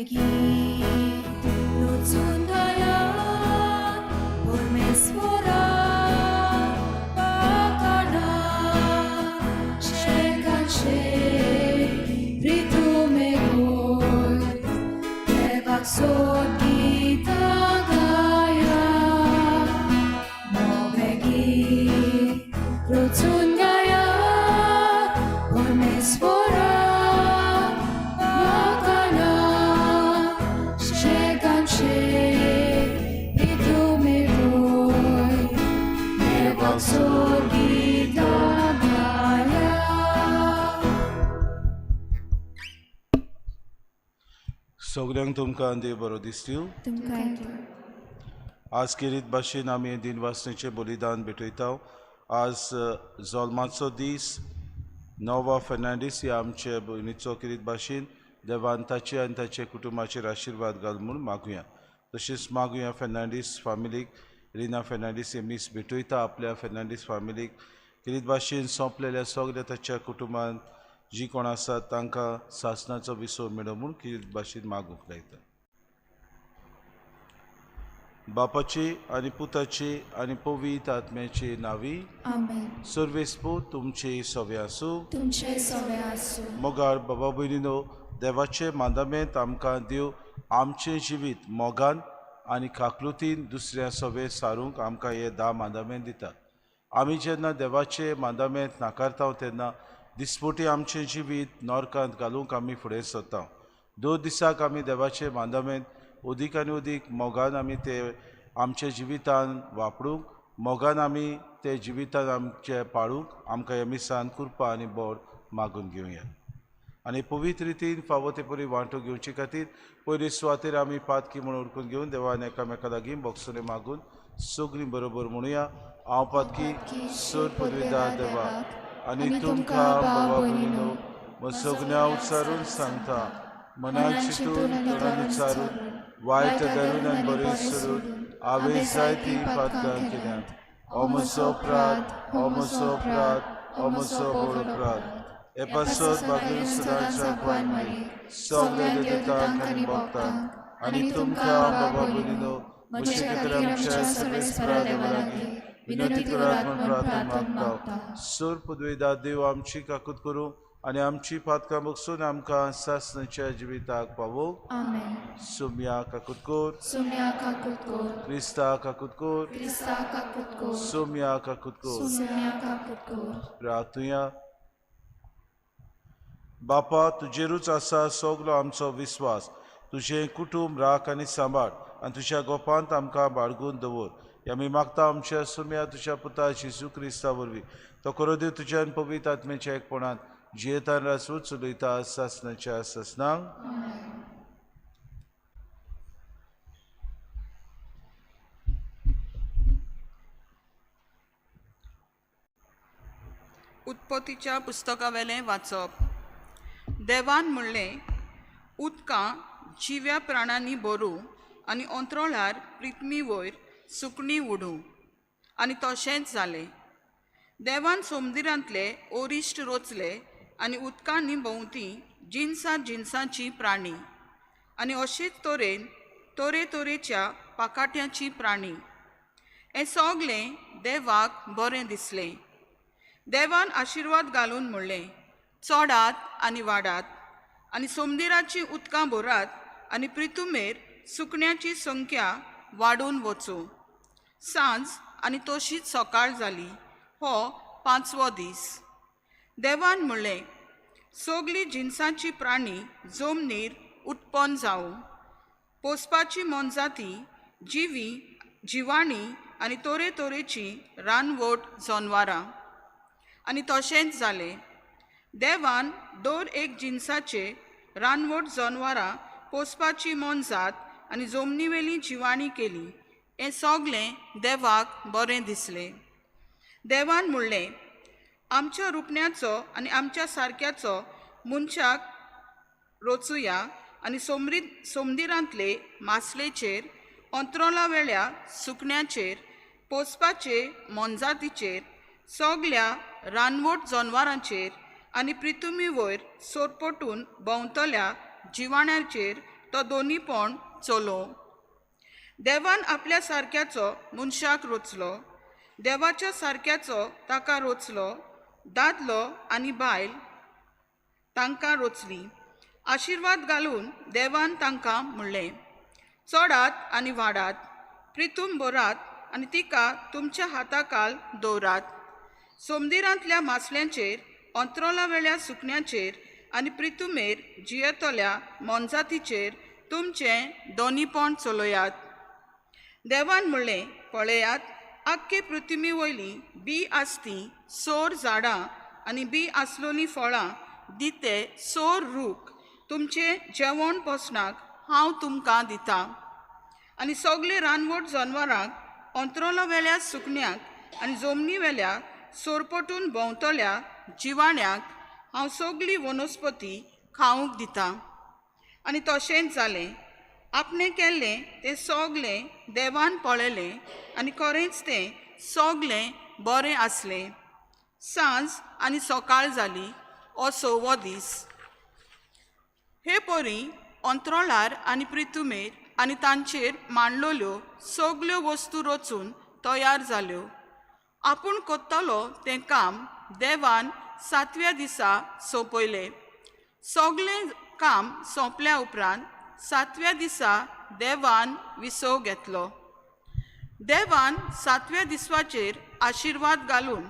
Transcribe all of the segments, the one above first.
git rocun dayan pormesvora pakana shekanche pritume goi levak sodita gaya move git rocun dayan pormesvora सगळ्यांक तुमकां देव बरो दिसतील. आज किरीत भाशेन आमी दिन वासनेचें बलिदान भेटयता. आज जल्माचो दीस. नोवा फेर्नांडीस ह्या आमचे भयणीचो किरीत भाशेन देवान ताचे आनी ताचे कुटुंबाचेर आशिर्वाद घाल म्हूण मागुया. तशेंच मागुया फेर्नांडीस फामिलीक, रिना फेर्नांडीस हे मीस भेटयता आपल्या फेर्नांडीस फामिलीक. किरीत भाशेन सोंपलेल्या सगळ्या ताच्या कुटुंबान जी कोण आसात तांकां सासणाचो विसो मेळो म्हूण किरीत भाशेन मागूंक लायता. बापाची आनी पुताची आनी पवित्र आत्म्याची नावी. आमेन. सर्वेस्पो तुमचे सवे आसूं. तुमचे सवे आसूं. मोगाळ बाबा भयणीनो, देवाचे मांदामेंत आमकां देव आमचें जिवीत मोगान आनी काकलुतीन दुसऱ्या सवे सारूंक आमकां हे 10 मांदामेंत दिता. आमी जेन्ना देवाचे मांदामेंत नाकारता तेन्ना दिसपोटी आमचें जिवीत नरकांत घालूंक आमी फुडें सरता. 2 दिसाक आमी देवाचे मांदामेंत अदीक आनी अदीक मोगान आमी ते आमच्या जिवितान वापरूंक, मोगान आमी ते जिवितान आमचे पाळूंक आमकां हे मिसान कृपा आनी बोर मागून घेवया. आनी पवित्र रितीन फावो ते परी वांटो घेवचे खातीर पयली सुवातेर आमी पातकी म्हूण ओळखून घेवन देवान एकामेका लागीं बोगसुने मागून सगळीं बरोबर म्हणुया. हांव पातकी सर पदवीदार देवाक आनी तुमकां बाबा भयणीनो म्हज्या सगळ्या उचारून सांगता, मनाक चिंतून तोंडान उचारून वायट धरून आनी बरें सोडून हांवें जायतीं पातकां केल्यात. हो म्हजो अपराध, हो म्हजो अपराध, हो म्हजो व्हड अपराध. हे पासत बागून सदांच्या पांयमारी सगळ्या देवतांक आनी भक्तांक आनी तुमकां बाबा भयणीनो म्हजे खातीर आमच्या सगळ्या इस्परा देवा लागीं विनंती करात म्हूण प्रार्थना मागता. सर पदवीदार देव आमची काकूत करूं आनी आमची पातकां बगसून आमकां सासणाच्या जिविताक पावो. आमेन. सुम्या काकूत कोर. सुम्या काकूत कोर. क्रिस्ता काकूत कोर. क्रिस्ता काकूत कोर. सुम्या काकूत कोर. सुम्या काकूत कोर. प्रार्थुया. बापा, तुजेरूच आसा सगलो आमचो विस्वास. तुजें कुटुंब राख आनी सांबाळ आनी तुज्या गोपांत आमकां बाळगून दवर. आमी मागता आमच्या सुम्या तुज्या पुता जेजू क्रिस्ता वरवीं. तो करो देव तुज्यान पवित्र आत्म्याच्या एकपणान जियेतान रासून चलयता सासणाच्या सासणांक. उत्पत्तीच्या पुस्तकावेलें वाचप. देवान म्हणलें, उदकां जिव्या प्राणांनी भरूं आनी अंतरोळार प्रिथ्वी वयर सुकणीं उडूं. आनी तशेंच जालें. देवान समुद्रांतले ओरिश्ट रोचले आनी उदकांनी भोंवतीं जिन्सांची प्राणी आनी अशेच तरेन तरेतरेच्या पाकाट्यांची प्राणी. हें सगलें देवाक बरें दिसलें. देवान आशिर्वाद घालून म्हणलें, चडात आनी वाडात आनी समुद्राची उदकां भरात आनी पृथ्वीमेर सुकण्याची संख्या वाडून वचूं. सांज आनी तशीच सकाळ जाली. हो 5वो दीस. देवान म्हणलें, सगळीं जिन्सांची प्राणी जमनीर उत्पन्न जावं. पोसपाची मनजाती, जिवाणी आनी तरेतरेची रानवट जनवारां. आनी तशेंच जालें. देवान दर एक जिन्साचे रानवट जनवारां पोसपाची मनजात आनी जमनीवेली जिवाणी केली. हें सगलें देवाक बरें दिसलें. देवान म्हणलें, आमच्या रुपण्याचो आनी आमच्या सारक्याचो मनशाक रचुया आनी समुद्रांतले मासलेचेर, अंतरोळा वेळ्या सुकण्याचेर, पोसपाचे मनजातीचेर, सगळ्या रानवट जनवारांचेर आनी पृथ्वी वयर सोरपटून भोंवतल्या जिवाण्याचेर तो दोनीपण चलो. देवान आपल्या सारक्याचो मनशाक रोचलो, देवाच्या सारक्याचो ताका रोचलो, दादलो आनी बायल तांकां रोचली. आशिर्वाद घालून देवान तांकां म्हणलें, चडात आनी वाडात, प्रितूम बरात आनी तिका तुमच्या हाताखाल दवरात. सोमदिरांतल्या मासल्यांचेर, अंत्रोला वेल्या सुकण्याचेर आनी प्रितुमेर जियेतल्या मोनजातीचेर तुमचें दोनीपण चलयात. देवान म्हणलें, पळयात, आख्खे पृथ्वी वयली बी आसती सोर झाडां आनी बी आसलोलीं फळां दिते सोर रूख तुमचें जेवण पोसणाक हांव तुमकां दितां. आनी सगळे रानवट जनावरांक, अंत्रोला वेल्या सुकण्याक आनी जमनी वेल्या सोरपटून भोंवतल्या जिवाण्याक हांव सगळी वनस्पती खावंक दितां. आनी तशेंच जालें. आपणें केल्लें तें सगळें देवान पळयलें आनी खरेंच तें सगळें बरें आसलें. सांज आनी सकाळ जाली, हो 6वो दीस. हे परी अंत्रोलार आनी प्रितुमेर आनी तांचेर मांडलोल्यो सगल्यो वस्तू रचून तयार जाल्यो. आपूण कोत्तलो तें काम देवान 7व्या दिसा सोंपयलें. सगळें काम सोंपल्या उपरांत 7व्या दिसा देवान विसव घेतलो. देवान 7व्या दिसाचेर आशिर्वाद घालून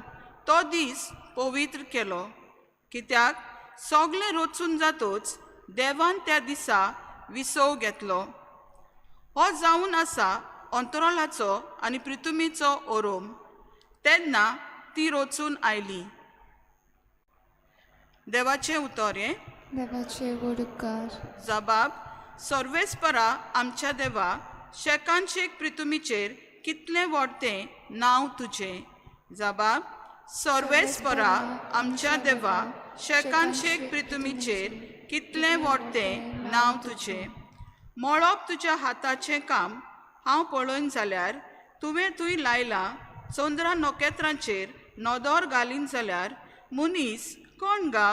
तो दीस पवित्र केलो, कित्याक सगळें रचून जातोच देवान त्या दिसा विसव घेतलो. हो जावन आसा अंतरोलाचो आनी प्रितुमीचो ओरोम. तेन्ना ती रचून आयली. देवाचें उतर हें. देवाचे वडकार. जबाब. सर्वेस्परा आमच्या देवा, शेकांशेक प्रितुमीचेर कितलें व्हडतें नांव तुजें. जबाब. सर्वेस्परा आमच्या देवा, शेकांशेक प्रितुमीचेर कितलें व्हडतें नांव तुजें. मळप तुज्या हाताचें काम हांव पळोवन जाल्यार तुवें थंय लायलां. चंद्रा नखेत्रांचेर नदर घालीन जाल्यार मनीस कोण गा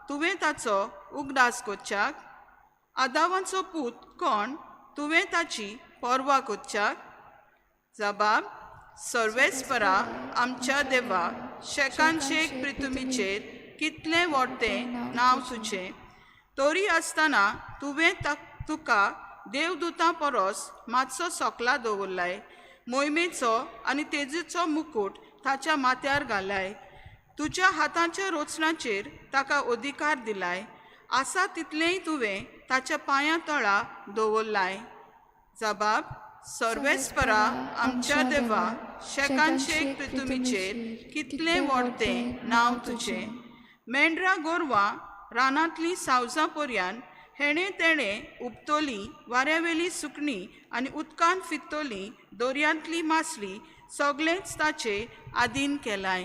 तुवें ताचो उगडास कोच्चाक. आदावाचो पूत कोण तुवें ताची पर्वा कोच्चाक. जबाब. सर्वेस्परा आमच्या देवा, शेकांशेक प्रितुमीचेर कितलें व्हडतें नांव तुजें. तरी आसतना तुवें तुका देवदूतां परस मातसो सोकला दवरलाय. मोहिमेचो आनी तेजीचो मुकूट ताच्या माथ्यार घालाय. तुज्या हातांच्या रोचनाचेर ताका अधिकार दिलाय. आसा तितलेंय तुवें ताच्या पांयां तळा दवरलाय. जबाब. सर्वेस्परा आमच्या देवा, शेकांशेक प्रितुमीचेर कितलें व्हडतें नांव तुजें. मेंढरां गोरवां रानांतलीं सावजां पर्यान हेणें तेणें उपतोली, वाऱ्यावेली सुकणीं आनी उदकांत फित्तोलीं दर्यांतली मासली सगळेंच ताचे आधीन केलाय.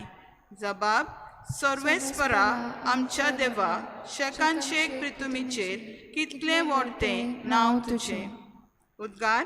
जबाब. सर्वेस्परा आमच्या देवा, शेकांशेक प्रितुमीचेर कितलें व्हडतें नांव तुजें. उद्गार.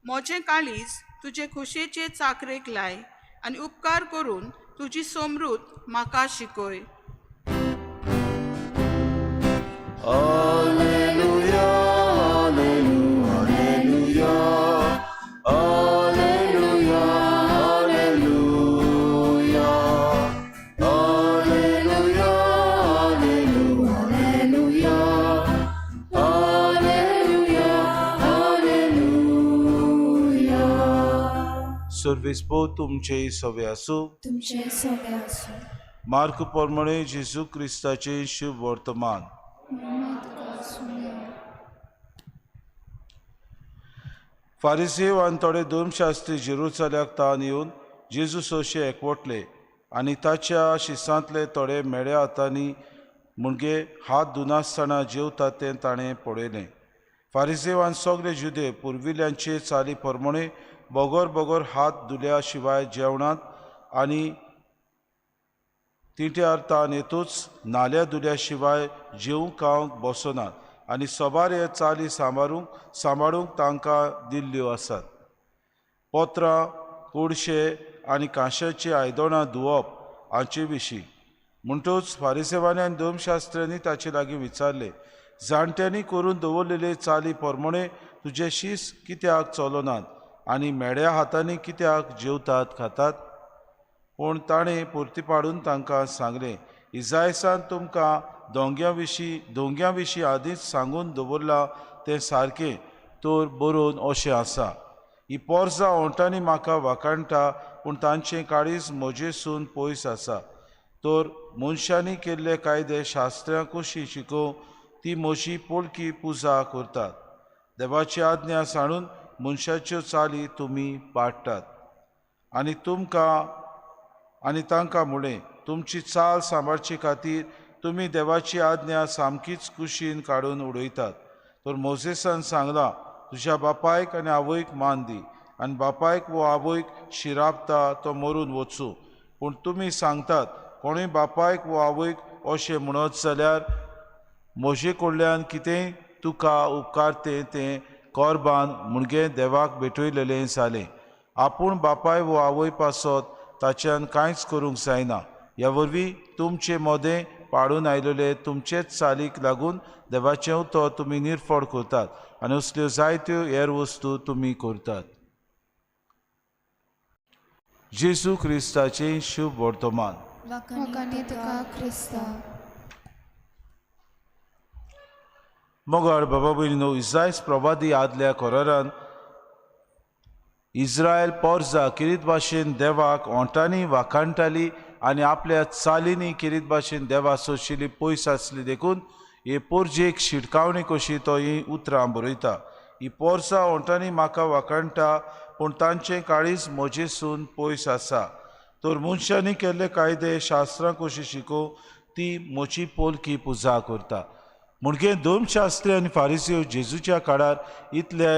म्हजें काळीज तुजे खुशेचे चाकरेक लाय आनी उपकार करून तुजी समृद्ध म्हाका शिकय. Alleluia, Alleluia, Alleluia, Alleluia, Alleluia, Alleluia, Alleluia, Alleluia. सर्वेस्पो तुमचे सवे आसूं. तुमचे सगळे आसूं. मार्क प्रमाणे जेजू क्रिस्ताचे शुभ वर्तमान. फारिसेव आनी थोडे धर्मशास्त्री जेरुसल्याक तान येवन जेजू सोशे एकवटले आनी ताच्या शिसांतले थोडे मेड्या हातांनी मुणगे हात धुनासतना जेवतात तें ताणें पळयलें. फारिसेवान सगळे जुदे पुर्विल्यांचे चाली प्रमाणे बोगोर बोगोर हात धुल्या शिवाय जेवणात आनी तिट्यार तान येतूच नाल्या धुल्या शिवाय जेवूंक खावंक बसनात आनी सोबार हे चाली सांबाळूंक तांकां दिल्ल्यो आसात. पोत्रां, कुडशे आनी कांशाची आयदनां धुवप हांचे विशीं. म्हणटूच फारिसेवानी आनी धर्मशास्त्र्यांनी ताचे लागीं विचारले, जाणट्यांनी करून दवरलेले चाली प्रमाणे तुजे शीस कित्याक चलनात आनी मेड्या हातांनी कित्याक जेवतात खातात? पूण ताणें परतीपाडून तांकां सांगलें, इजायसान तुमकां दोंग्यां विशीं आदींच सांगून दवरलां तें सारकें तर बरोवन अशें आसा. ही पोरसां ओंटांनी म्हाका वाखाणटा पूण तांचें काळीज म्हजेसून पयस आसा. तर मनशांनी केल्ले कायदे शास्त्रां कशीं शिकोवन ती म्हजी पोलकी पुजा करतात. देवाची आज्ञा सांडून मनशाच्यो चाली तुमी पाडटात. आनी तांकां म्हणलें, तुमची चाल सांबाळचे खातीर तुमी देवाची आज्ञा सामकीच कुशीन काडून उडयतात. तर मोसेसान सांगलां, तुज्या बापायक आनी आवयक मान दी, आनी बापायक वो आवयक शिराबता तो मरून वचूं. पूण तुमी सांगतात, कोणूय बापायक वो आवयक अशें म्हणत जाल्यार म्हजे कडल्यान कितेंय तुका उपकारतें तें कोरबान मुणगे देवाक भेटयलेलें जालें. आपूण बापाय वो आवय पासत ताच्यान कांयच करूंक जायना. ह्या वरवीं तुमचे मोदें पाडून आयलेले तुमचेच चालीक लागून देवाचें उतर तुमी निर्फळ करतात आनी असल्यो जायत्यो हेर वस्तू तुमी करतात. जेजू क्रिस्ताचें शुभ वर्तमान. वखाणी तुका क्रिस्ता. मोगाळ बाबा भयणीनो, इस्रायस प्रवादी आदल्या कोरारान इस्रायल पोरसां किरीत भाशेन देवाक ओंटांनी वाखाणटाली आनी आपल्या चालींनी किरीत भाशेन देवा सोशिल्ली पयस आसली देखून हे पोरजेक शिटकावणी कशी तो ही उतरां बरयता. ही पोरसां ओंटांनी म्हाका वाखाणटा पूण तांचें काळीज म्हजेसून पयस आसा. तर मनशांनी केल्ले कायदे शास्त्रां कशी शिकोवन ती म्हजी पोलकी पुजा करता. मुणगे धर्मशास्त्री आनी फारिसी जेजूच्या काळार इतले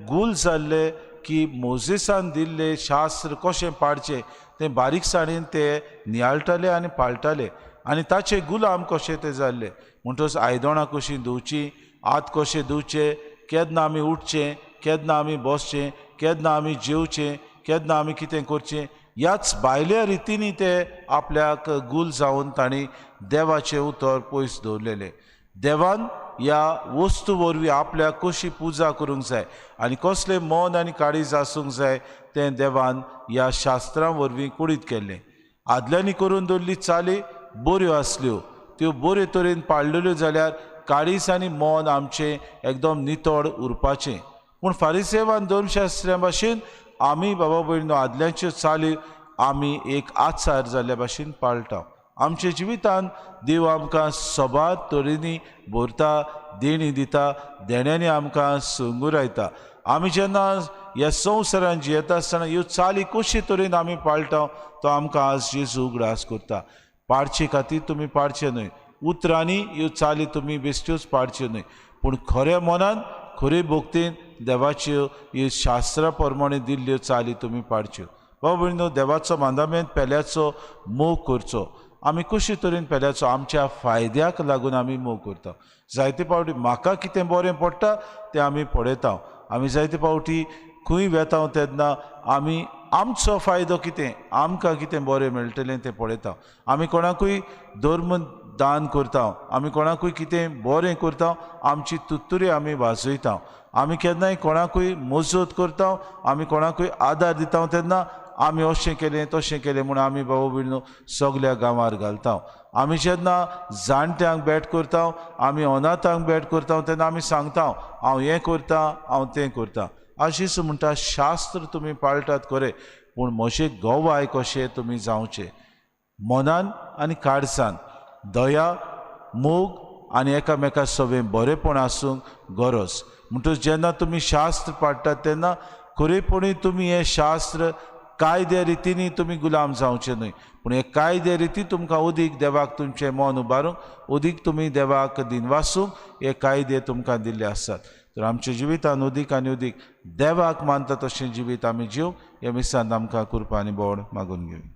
गूल जाल्ले की मोसेसान दिल्ले शास्त्र कशें पाडचें तें बारीकसाणेन ते नियाळटाले आनी पाळटाले आनी ताचे गुलाम कशे ते जाल्ले. म्हणटच आयदनां कशीं धुवचीं, हात कशे धुवचे, केन्ना आमी उठचें, केन्ना आमी बसचें, केन्ना आमी जेवचें, केन्ना आमी कितें करचें, ह्याच भायल्या रितींनी ते आपल्याक गूल जावन तांणी देवाचें उतर पयस दवरलेलें. देवान ह्या वस्तू वरवीं आपल्याक कशी पुजा करूंक जाय आनी कसलें मन आनी काळीज आसूंक जाय तें देवान ह्या शास्त्रां वरवीं कुडीत केल्लें. आदल्यांनी करून दवरली चाली बऱ्यो आसल्यो, त्यो बरे तरेन पाळलेल्यो जाल्यार काळीज आनी मन आमचें एकदम नितळ उरपाचें. पूण फारिसेवान धर्मशास्त्र्यां भाशेन आमी बाबा भयणीनो आदल्यांच्यो चाली आमी एक आचार जाल्ल्या भाशेन पाळटा. आमच्या जिवितान देव आमकां सोबार तरेनी भरता, देणी दिता, देण्यांनी आमकां संगुरायता. आमी जेन्ना ह्या संवसारान जियेता आसतना ह्यो चाली कशे तरेन आमी पाळटा तो आमकां आज जेजू उगडास करता. पाडचे खातीर तुमी पाडचे न्हय, उतरांनी ह्यो चाली तुमी बेश्ट्योच पाडच्यो न्हय, पूण खऱ्या मनान खरे भोगतेन देवाच्यो ह्यो शास्त्रा प्रमाणे दिल्ल्यो चाली तुमी पाडच्यो. बाबा भयणीनो, देवाचो मांदामेंत पेल्याचो मोग करचो. आमी कशे तरेन पेल्याचो आमच्या फायद्याक लागून आमी मोग करता. जायते फावटी म्हाका कितें बरें पडटा तें आमी पळयता. आमी जायते फावटी खंय वेता तेन्ना आमी आमचो फायदो कितें, आमकां कितें बरें मेळटलें तें पळयता. आमी कोणाकूय धर्म दान करता, आमी कोणाकूय कितें बरें करता, आमची तुत्तुरी आमी वाजयता. आमी केन्नाय कोणाकूय मजत करता, आमी कोणाकूय आदार दिता तेन्ना आमी अशें केलें तशें केलें म्हूण आमी बाबा भयणीनो सगल्या गांवार घालता. आमी जेन्ना जाणट्यांक भेट करता, आमी अनाथांक भेट करता तेन्ना आमी सांगता हांव हें करता, हांव तें करता. अशीच म्हणटा शास्त्र तुमी पाळटात खरें, पूण म्हजे गोवाय कशें तुमी जावचें. मनान आनी काळजान दया, मोग आनी एकामेका सवें बरेंपण आसूंक गरज. म्हणटच जेन्ना तुमी शास्त्र पाडटात तेन्ना खरेपणी तुमी हें शास्त्र कायद्या रितीनी तुमी गुलाम जावचे न्हय, पूण हे कायद्या रिती तुमकां अदीक देवाक तुमचें मन उबारूंक, अदीक तुमी देवाक दिनवासूंक हे कायदे तुमकां दिल्ले आसात. तर आमच्या जिवितान उदीक आनी उदीक देवाक मानता तशें जिवीत आमी जिवंक ह्या मिसांत आमकां कृपा आनी बोड मागून घेवं.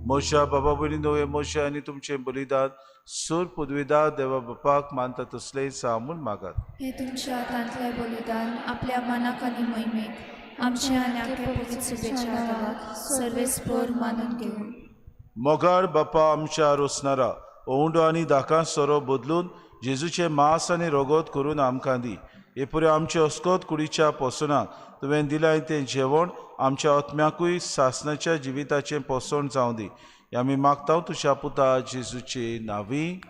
मोशा बाबा भयणीनो हे मोशा आनी तुमचें बलिदान सूर पदवीदार देवा बापाक मानता तसलें सामून मागात. हे तुमच्या हातांतलें बलिदान आपल्या मनाक आनी मोहिमेक आमच्या आनी आख्या पवित्र सुबेच्या देवाक सर्वेस्पर मानून घेवं. मोगाळ बापा आमच्या रोसणारा ओंडो आनी दाकां सोरो बदलून जेजूचे मांस आनी रोगोत करून आमकां दी. हे पुरे आमचे अस्कोत कुडीच्या पोसणाक तुवें दिलाय तें जेवण आमच्या आत्म्याकूय सासणाच्या जिविताचें पोसण जावं दी. आमी मागता तुज्या पुता जेजूचे नांवी.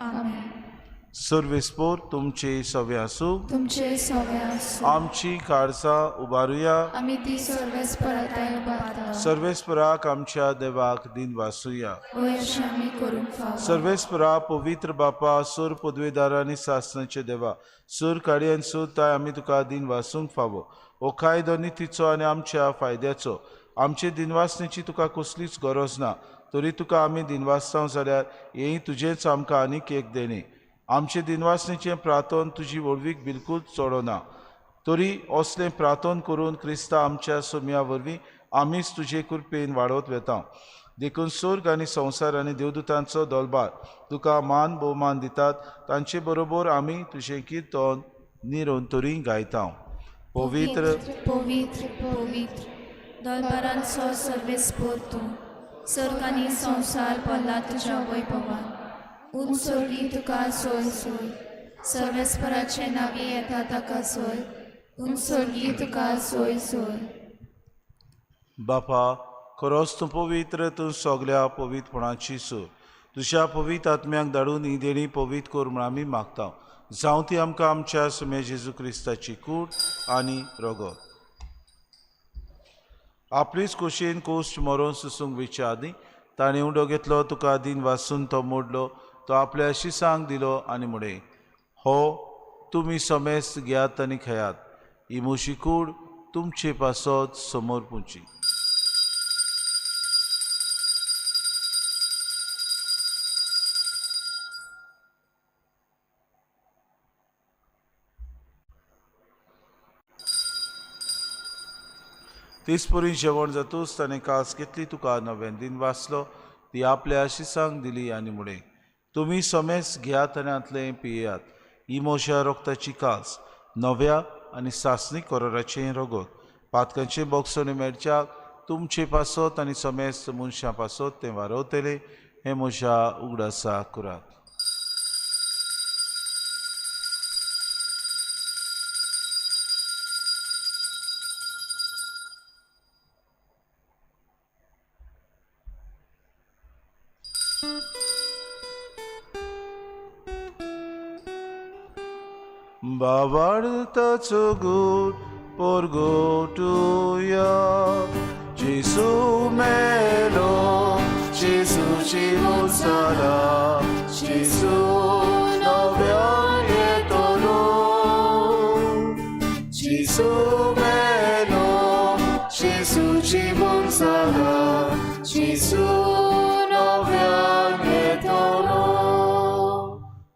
सर्वेस्पोर तुमचे सवे आसूं. तुमचे सवे आसूं. आमची काळजां उबारुया. आमी ती सर्वेस्पराताय उबारता. सर्वेस्पराक आमच्या देवाक दिन वासुया. अशें आमी करूंक फावो. सर्वेस्परा पवित्र बापा सूर पदवीदार आनी सासणाचे देवा सूर काडी आनी सूर ताय आमी तुका दिन वासूंक फावो. हो कायदो नितीचो आनी आमच्या फायद्याचो. आमचे दिनवासनेची तुका कसलीच गरज ना, तरी तुका आमी दिनवासतां जाल्यार हेंय तुजेंच आमकां आनीक एक देणे. आमचे दिनवासनेचें प्रार्थन तुजी वळवीक बिलकूल चोडना, तरी असलें प्रार्थन करून क्रिस्ता आमच्या सोम्या वरवीं आमीच तुजे कृपेन वाडत वेता. देखून स्वर्ग आनी संवसार आनी देवदूतांचो दोलबार तुका मान भोवमान दितात. तांचे बरोबर आमी तुजें किर्तन निरंतरी गायता. पवित्र पवित्र पवित्र दोलबारांचो सर्वेस्पर तूं. सर्ग आनी संवसार पडला तुज्या वैभवान. उंचोली तुका सोय सोय. सर्वेस्पराचे नावी येता ताका सोय. उंचोली तुका सोय सोय. बापा खरोच तूं पवित्र, तूं सगल्या पवित्रपणाची सोय. तुज्या पवित्र आत्म्याक धाडून ही देणी पवित्र कर म्हूण आमी मागता. जावं ती आमकां आमच्या सुमे जेजू क्रिस्ताची कूड आनी रगत. आपलीच खोशयेन कोश्ट मरोन सुसूंक विचार दी. ताणें उंडो घेतलो, तुका दिन वासून तो मोडलो, तो आपल्या शिसांक दिलो आनी मुडे हो तुमी समेस्त घेयात आनी खेयात. ही मुशी कूड तुमचे पासत समोर पुंची. तिसपुरी जेवण जातूच ताणें कास घेतली, तुका नवें दिन वाचलो, ती आपल्या शिसांक दिली आनी मुडे तुमी समेस्त घेयात आनी आतलें पियेयात. ही मोशा रोगताची कास नव्या आनी सासणी कोराराचें रगत पातकांचे बोगसोने मेळच्याक तुमचे पासत आनी समेस्त मनशां पासत तें वारवतले. हें मोशा उगडासा कुरात. Babartaco gut porgotuja, Gesù melo, Gesù ci musala, Gesù novianie tolo, Gesù melo, Gesù ci musala, Gesù novianie tolo.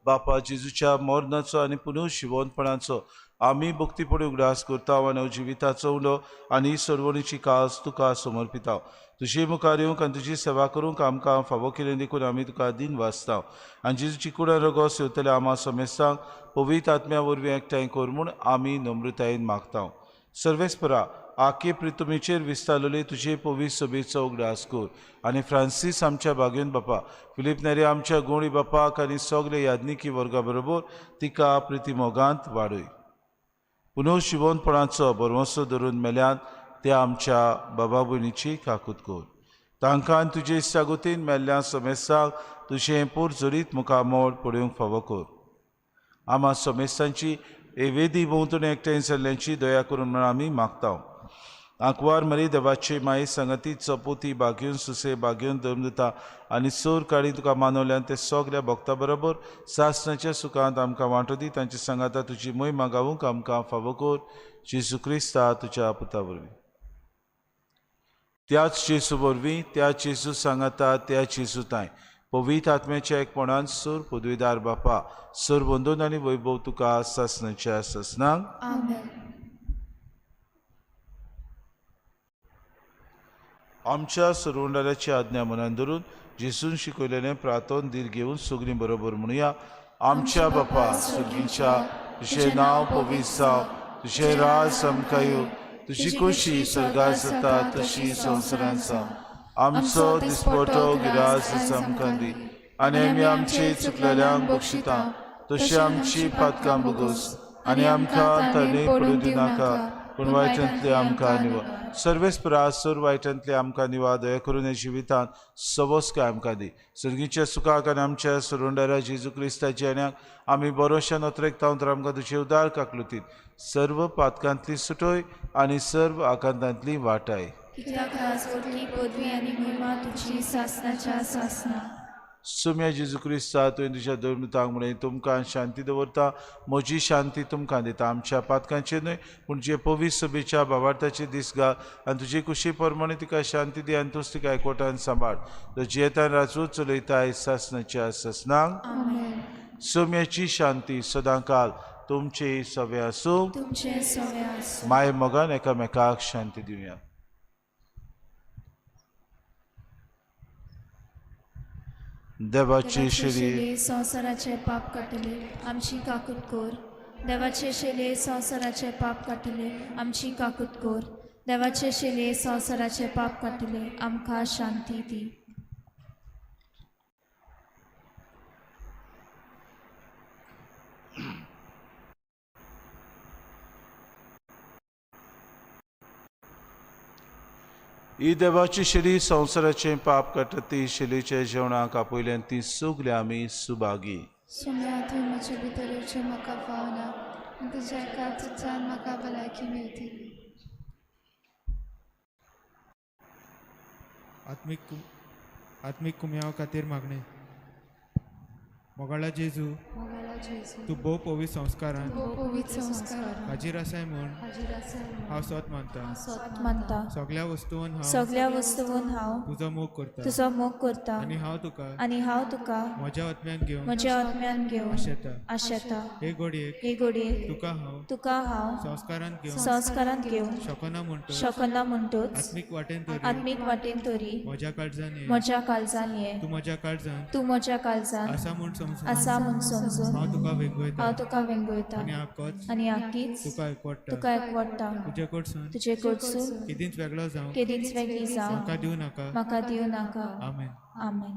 बापा जेजूच्या मरणाचो आनी पुनर्शिवणपणाचो आमी भक्तीपणे उगडास करता आनी जिविताचो उलो आनी सर्वणीची कास तुका समर्पिता. तुजी मुखार येवंक आनी तुजी सेवा करूंक आमकां फावो केलें देखून आमी तुका दिन वाचता आनी जेजूची कुडा रगो सेवतले आमा समेस्तांक पवित्र आत्म्या वरवीं एकठांय कर म्हूण आमी नम्रतायेन मागता. सर्वेस्परा आखे प्रितुमेचेर विस्तारलेले तुजे पवित्र सभेचो उगडास कर आनी फ्रांसीस आमच्या बागेन बापा, फिलीप नेरे आमच्या गोळी बापाक आनी सगळे याज्ञिकी वर्गा बरोबर तिका प्रितीमोगांत वाडय. पुनर्शिवणपणाचो बरवंसो धरून मेल्यान त्या आमच्या बाबा भयणीची काकूत कर. तांकां तुजे इश्टागोतीन मेल्ल्या समेस्तांक तुजें पोरजोरीत मुखामोड पळोवंक फावो कर. आमा समेस्तांची वेदी भोंवतणी एकठांय जाल्ल्यांची दया करून म्हण आमी मागता. आंकवार मरी देवाचे माये संगतीत चपोती बागेवन सुसे बागेवन धर्मदता आनी सोर काडी तुका मानवल्यान ते सगळ्या भक्तां बरोबर सासणाच्या सुखांत आमकां वांटो दी. तांची सांगाता तुजी मोय मागावूंक आमकां फावो कर. जेजू क्रिस्ता तुज्या पुता वरवीं. त्याच जेजू वरवीं, त्या जेजू सांगाता त्या जेजू ताय पवित्र आत्म्याच्या एकपणान सोर पदवीदार बापा, सोर बंदून आनी वैभव तुका सासणाच्या ससनांक. आमेन. आमच्या सर्वंडाऱ्याची आज्ञा मनान धरून जेजून शिकयलेलें प्रार्थन दीर घेवन सगळीं बरोबर म्हणुया. आमच्या बापा सुर्गीच्या, तुजें नांव पवित्र जावं, तुजें राज आमकां येवं, तुजी खोशी स्वर्गांत जाता तशी संवसारांत जावं. आमचो दिसपटो गिरास दिस आमकां दी आनी आमी आमचे चुकलेल्यांक बक्षिता तशी आमची पातकां बगोस आनी आमकां तरणेंत पडूं दिनाका पूण वायटांतले आमकां निवळ. सर्वेस्परा सोर वायटांतले आमकां निवा दया करून हे जिवितांत सबोस काय आमकां दी. सर्गीच्या सुखाक आनी आमच्या सुरोंडाऱ्या जेजू क्रिस्ताच्या येण्याक आमी बरोशान अत्रेकतां तर आमकां तुजे उदार काकलुतीन सर्व पातकांतली सुटोय आनी सर्व आकांतांतली वाटाय. कित्याक आज व्हडली पदवी आनी महिमा तुजी सासणाच्या सासना. सुम्या जेजू क्रिस्ता तुवें तुज्या धर्मतांक म्हणून तुमकां शांती दवरता. म्हजी शांती तुमकां दिता. आमच्या पातकांचेर न्हय पूण जे पवित्र सभेच्या भावार्थाचे दीस घाल आनी तुजे खुशी प्रमाणे तिका शांती दी आनी तूंच तिका एकवटान सांबाळ. तुजी येतान राजूच चलयताय सासणाच्या ससनांक. आमेन. सुम्याची शांती सदांकाल तुमचे सवे आसूं. तुमचे सवे आसूं. माय मोगान एकामेकाक शांती दिवया. देवाचे शरीर संवसाराचे पाप काटले आमची काकूत कोर. देवाचे शेले संवसाराचे पाप काटले आमची काकूत कोर. देवाचे शेले संवसाराचे पाप काटले आमकां शांती दी. ही देवाची शिडी संवसाराचे पाप काटती शिलेच्या जेवणाक आपयल्यान ती सुगले आमी सुभागी. सुम्या तूं म्हजे भितरूचे म्हाका पावना तुज्या एका तुज्यान म्हाका भलायकी मेळटली. आत्मीक कुम्याव खातीर मागणें. मोगाळा जेजू, मोगाला जेजू तूं भोव पवित्र संस्कारान पवित्र संस्कार हाजीर आसाय म्हूण हाजीर आसा हांव सत मानता. सत मानता. सगळ्या वस्तूंत हांव सगळ्या वस्तूंत हांव तुजो मोग करता तुजो मोग करता आनी हांव तुका आनी हांव तुका म्हज्या आत्म्यान घेवन म्हज्या आत्म्यान घेवन आशेता. आशेता. हे घडयेक हे घडये तुका हांव हांव संस्कारांत घेवन संस्कारांत घेवन शकना म्हणटो शकना म्हणटोच आत्मीक वाटेन तरी आत्मीक वाटेन तरी म्हज्या काळजान ये. म्हज्या काळजान ये. तूं म्हज्या काळजान तूं म्हज्या काळजान आसा म्हूण समजून आसा म्हूण समजून हांव तुका वेगवयता हांव तुका वेंगयता आनी आकोच आनी आखीच तुका एकवडटा. तुका एकवडटा. तुजे कडसून तुजे कडसून केदींच वेगळो जावं केदीच वेगळी जावं म्हाका दिवं नाका. म्हाका दिवं नाका. आमेन. आमेन.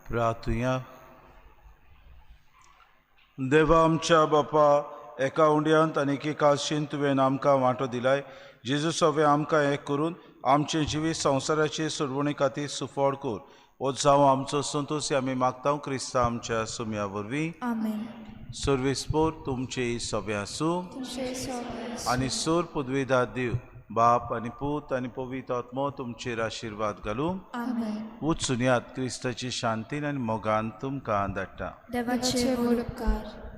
प्रार्थुया. देवा आमच्या बापा, एका उंड्यांत आनी एका आशेन तुवें आमकां वांटो दिलाय. जेजू सवे आमकां एक करून आमचे जिवीत संवसाराचे सोडवणे खातीर सुफोड कर. हो जावं आमचो संतोश आमी मागता क्रिस्ता आमच्या सुम्या वरवीं. आमेन. सर्वेस्पोर तुमचे सवे आसूं तुझे सोबत आनी सोर पदवीदार दिव बाप आनी पूत आनी पवित्र आत्मो तुमचेर आशिर्वाद घालूं. आमेन. वचून यात क्रिस्ताची शांतीन आनी मोगान तुमकां धाडटा. देवाचे व्हड उपकार